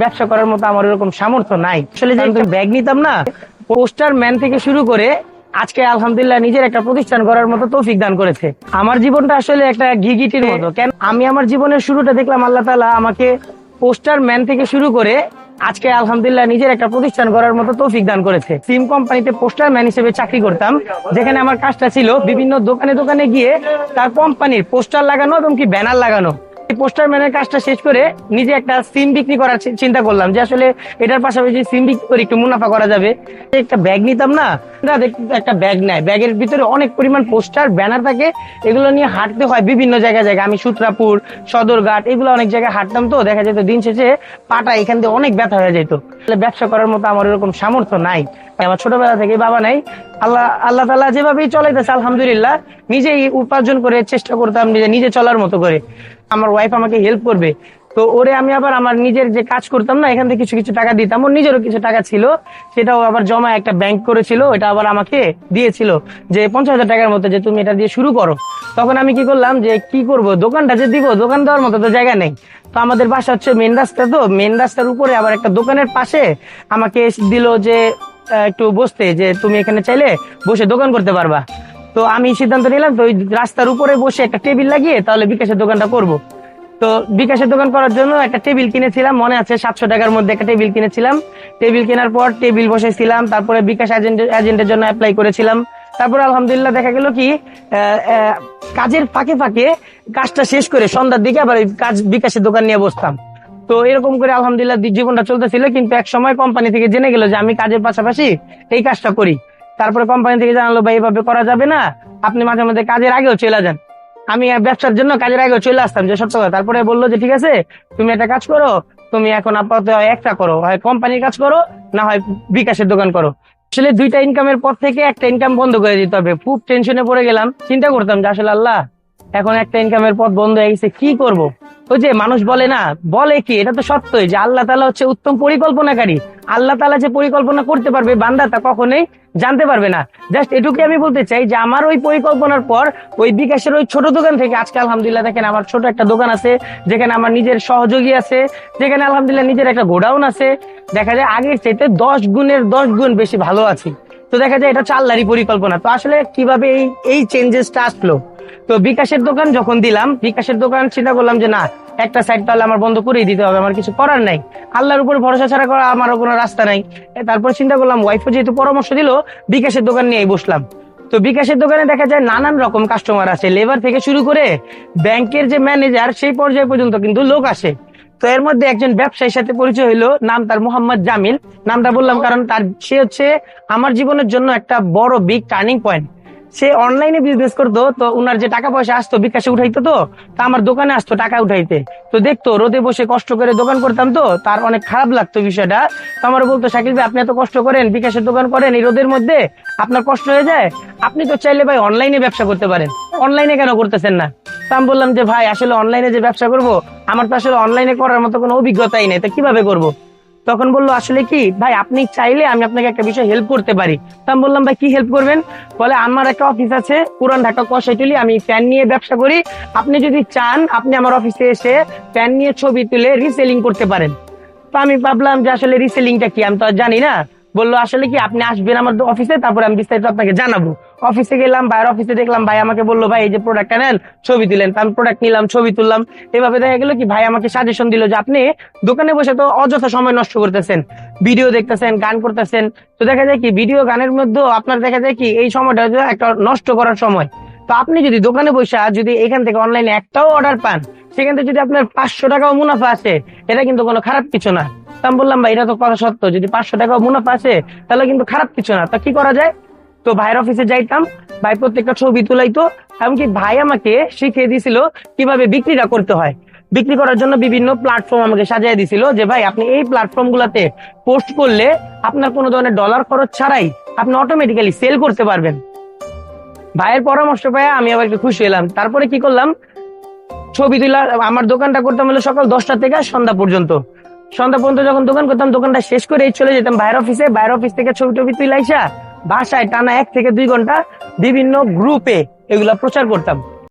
ব্যবসা করার মতো আমার এরকম সামর্থ্য নাই। আসলে ব্যাগ নিতাম না, পোস্টার ম্যান থেকে শুরু করে আজকে আলহামদুলিল্লাহ নিজের একটা প্রতিষ্ঠান করার মতো তৌফিক দান করেছে। আমার জীবনটা আসলে একটা গিগিটির মতো। কেন আমি আমার জীবনের শুরুটা দেখলাম আল্লাহ তাআলা আমাকে পোস্টার ম্যান থেকে শুরু করে আজকে আলহামদুলিল্লাহ নিজের একটা প্রতিষ্ঠান করার মতো তৌফিক দান করেছে। সিম কোম্পানিতে পোস্টার ম্যান হিসেবে চাকরি করতাম, যেখানে আমার কাজটা ছিল বিভিন্ন দোকানে দোকানে গিয়ে তার কোম্পানির পোস্টার লাগানো এবং কি ব্যানার লাগানো। পোস্টার ম্যানের কাজটা শেষ করে নিজে একটা সিম বিক্রি করার চিন্তা করলাম যে আসলে এটার পাশাপাশি সিম বিক্রি করে একটু মুনাফা করা যাবে। একটা ব্যাগ নিতাম না, একটা ব্যাগ নেয়, ব্যাগের ভিতরে অনেক পরিমাণ পোস্টার ব্যানার থাকে, এগুলো নিয়ে হাঁটতে হয় বিভিন্ন জায়গায়। আমি সূত্রাপুর, সদরঘাট, এগুলো অনেক জায়গায় হাঁটতাম, তো দেখা যেত দিন শেষে পাটা এখান দিয়ে অনেক ব্যথা হয়ে যেত। ব্যবসা করার মতো আমার এরকম সামর্থ্য নাই। আমার ছোটবেলা থেকে বাবা নাই, আল্লাহ তাআলা যেভাবেই চলাইতেছে আলহামদুলিল্লাহ নিজেই উপার্জন করে চেষ্টা করতাম নিজে চলার মতো করে। আমার ওয়াইফ আমাকে হেল্প করবে, তো ওরে আমি আবার আমার নিজের যে কাজ করতাম না, এখান থেকে কিছু কিছু টাকা দিতাম। ওর নিজেরও কিছু টাকা ছিল, সেটাও আবার জমা একটা ব্যাংক করেছিল, এটা আবার আমাকে দিয়েছিল যে 50,000 টাকার মতো, যে তুমি এটা দিয়ে শুরু করো। তখন আমি কি করলাম যে কি করব, দোকানটা যে দিব, দোকান দেওয়ার মতো তো জায়গা নেই। তো আমাদের বাসা হচ্ছে মেন রাস্তা, তো মেন রাস্তার উপরে আবার একটা দোকানের পাশে আমাকে দিল যে একটু বসতে, যে তুমি এখানে চাইলে বসে দোকান করতে পারবা। তো আমি সিদ্ধান্ত নিলাম, তো ওই রাস্তার উপরে বসে একটা টেবিল লাগিয়ে তাহলে বিকাশের দোকানটা করব। তো বিকাশের দোকান করার জন্য একটা টেবিল কিনেছিলাম, মনে আছে 700 টাকার মধ্যে একটা টেবিল কিনেছিলাম। টেবিল কেনার পর টেবিল বসাইছিলাম, তারপরে বিকাশ এজেন্টের জন্য অ্যাপ্লাই করেছিলাম। তারপরে আলহামদুলিল্লাহ দেখা গেল কি কাজের ফাঁকে ফাঁকে কাজটা শেষ করে সন্ধ্যার দিকে আবার কাজ বিকাশের দোকান নিয়ে বসতাম। তো এরকম করে আলহামদুলিল্লাহ জীবনটা চলতেছিল। কিন্তু এক সময় কোম্পানি থেকে জেনে গেল যে আমি কাজের পাশাপাশি এই কাজটা করি। তারপরে কোম্পানি থেকে জানালো ভাই এভাবে করা যাবে না, আপনি মাঝে মাঝে কাজের আগেও চলে যান। আমি ব্যবসার জন্য কাজের আগেও চলে আসতাম, যে সত্য কথা। তারপরে বললো যে ঠিক আছে, তুমি একটা কাজ করো, তুমি এখন আপাতত একটা করো, হয় কোম্পানির কাজ করো, না হয় বিকাশের দোকান করো। আসলে দুইটা ইনকামের পর থেকে একটা ইনকাম বন্ধ করে দিতে হবে। খুব টেনশনে পড়ে গেলাম, চিন্তা করতাম যে আসলে আল্লাহ, এখন একটা ইনকামের পথ বন্ধ হয়ে গেছে, কি করব। ওই যে মানুষ বলে না, বলে কি, এটা তো সত্যই যে আল্লাহ তাআলা হচ্ছে উত্তম পরিকল্পনাকারী। আল্লাহ তাআলা যে পরিকল্পনা করতে পারবে বান্দা তা কখনোই জানতে পারবে না। জাস্ট এটুকুই আমি বলতে চাই যে আমার ওই পরিকল্পনার পর ওই বিকাশের ওই ছোট দোকান থেকে আজকে আলহামদুলিল্লাহ দেখেন আমার ছোট একটা দোকান আছে, যেখানে আমার নিজের সহযোগী আছে, যেখানে আলহামদুলিল্লাহ নিজের একটা গোডাউন আছে। দেখা যায় আগের চাইতে 10 গুণের 10 গুণ বেশি ভালো আছি। তো দেখা যায় এটা হচ্ছে আল্লাহরই পরিকল্পনা। তো আসলে কিভাবে এই চেঞ্জেসটা আসলো, তো বিকাশের দোকান যখন দিলাম, বিকাশের দোকান চিন্তা করলাম যে না, একটা সাইড তাহলে আমার বন্ধ করেই দিতে হবে, আমার কিছু করার নাই, আল্লাহর উপর ভরসা ছাড়া করা আমারও কোনো রাস্তা নাই। তারপর চিন্তা করলাম, ওয়াইফও যেহেতু পরামর্শ দিল, বিকাশের দোকান নিয়েই বসলাম। তো বিকাশের দোকানে দেখা যায় নানান রকম কাস্টমার আসে, লেবার থেকে শুরু করে ব্যাংকের যে ম্যানেজার সেই পর্যায়ে পর্যন্ত কিন্তু লোক আসে। তো এর মধ্যে একজন ব্যবসায়ীর সাথে পরিচয় হইলো, নাম তার মোহাম্মদ জামিল। নামটা বললাম কারণ সে হচ্ছে আমার জীবনের জন্য একটা বড় বিগ টার্নিং পয়েন্ট। সে অনলাইনে বিজনেস করতো, তো উনার যে টাকা পয়সা আসতো বিকাশে উঠাইতো, তো আমার দোকানে আসতো টাকা উঠাইতে। তো দেখতো রোদে বসে কষ্ট করে দোকান করতাম, তো তার অনেক খারাপ লাগতো বিষয়টা। তো আমার বলতো, শাকিল ভাই আপনি এত কষ্ট করেন, বিকাশের দোকান করেন, এই রোদের মধ্যে আপনার কষ্ট হয়ে যায়, আপনি তো চাইলে ভাই অনলাইনে ব্যবসা করতে পারেন, অনলাইনে কেন করতেছেন না? তো আমি বললাম যে ভাই আসলে অনলাইনে যে ব্যবসা করব, আমার তো আসলে অনলাইনে করার মতো কোনো অভিজ্ঞতাই নেই, তো কিভাবে করব? তখন বললো আসলে কি ভাই, আপনি চাইলে আমি আপনাকে একটা বিষয় হেল্প করতে পারি। তো আমি বললাম ভাই কি হেল্প করবেন? বলে আমার একটা অফিস আছে পুরান ঢাকা কষাইটুলি, আমি ফ্যান নিয়ে ব্যবসা করি, আপনি যদি চান আপনি আমার অফিসে এসে ফ্যান নিয়ে ছবি তুলে রিসেলিং করতে পারেন। তো আমি ভাবলাম যে আসলে রিসেলিংটা কি, আমি তো জানি না। বললো আসলে কি আপনি আসবেন আমার অফিসে, তারপরে আমি বিস্তারিত আপনাকে জানাবো। অফিসে গেলাম, ভাইয়ের অফিসে দেখলাম, ভাই আমাকে বললো ভাই এই যে প্রোডাক্টটা নেন, ছবি তুলেন। আমি প্রোডাক্ট নিলাম, ছবি তুললাম। এভাবে দেখা গেল কি ভাই আমাকে সাজেশন দিল যে আপনি দোকানে বসে তো অযথা সময় নষ্ট করতেছেন, ভিডিও দেখতেছেন, গান করতেছেন। তো দেখা যায় কি ভিডিও গানের মধ্যেও আপনার দেখা যায় কি এই সময়টা একটা নষ্ট করার সময়। তো আপনি যদি দোকানে বসে যদি এখান থেকে অনলাইনে একটাও অর্ডার পান, সেখান থেকে যদি আপনার 500 টাকাও মুনাফা আসে, এটা কিন্তু কোনো খারাপ কিছু না। তো আমি বললাম ভাই এটা তো কথা সত্য, যদি 500 টাকাও মুনাফা আসে তাহলে কিন্তু খারাপ কিছু না। তা কি করা যায়? তো ভাইয়ের অফিসে যাইতাম, ভাই প্রত্যেকটা ছবি তুলাইতো, এমনকি ভাই আমাকে শিখিয়ে দিছিল কিভাবে বিক্রিটা করতে হয়। বিক্রি করার জন্য বিভিন্ন প্ল্যাটফর্ম আমাকে সাজিয়ে দিছিল, যে ভাই আপনি এই প্ল্যাটফর্ম গুলাতে পোস্ট করলে আপনার কোনো ধরনের ডলার খরচ ছাড়াই আপনি অটোমেটিক্যালি সেল করতে পারবেন। ভাইয়ের পরামর্শ পেয়ে আমি আবার একটু খুশি হলাম। তারপরে কি করলাম, ছবি তুলা, আমার দোকানটা করতাম হলো সকাল 10টা থেকে সন্ধ্যা পর্যন্ত। সন্ধ্যা পর্যন্ত যখন দোকান করতাম, দোকানটা শেষ করে চলে যেতাম ভাইয়ের অফিসে। ভাইয়ের অফিস থেকে ছবি টবি তুলে আইসা বাসায় টানা 1 থেকে 2 ঘন্টা বিভিন্ন গ্রুপে এগুলা প্রচার করতাম।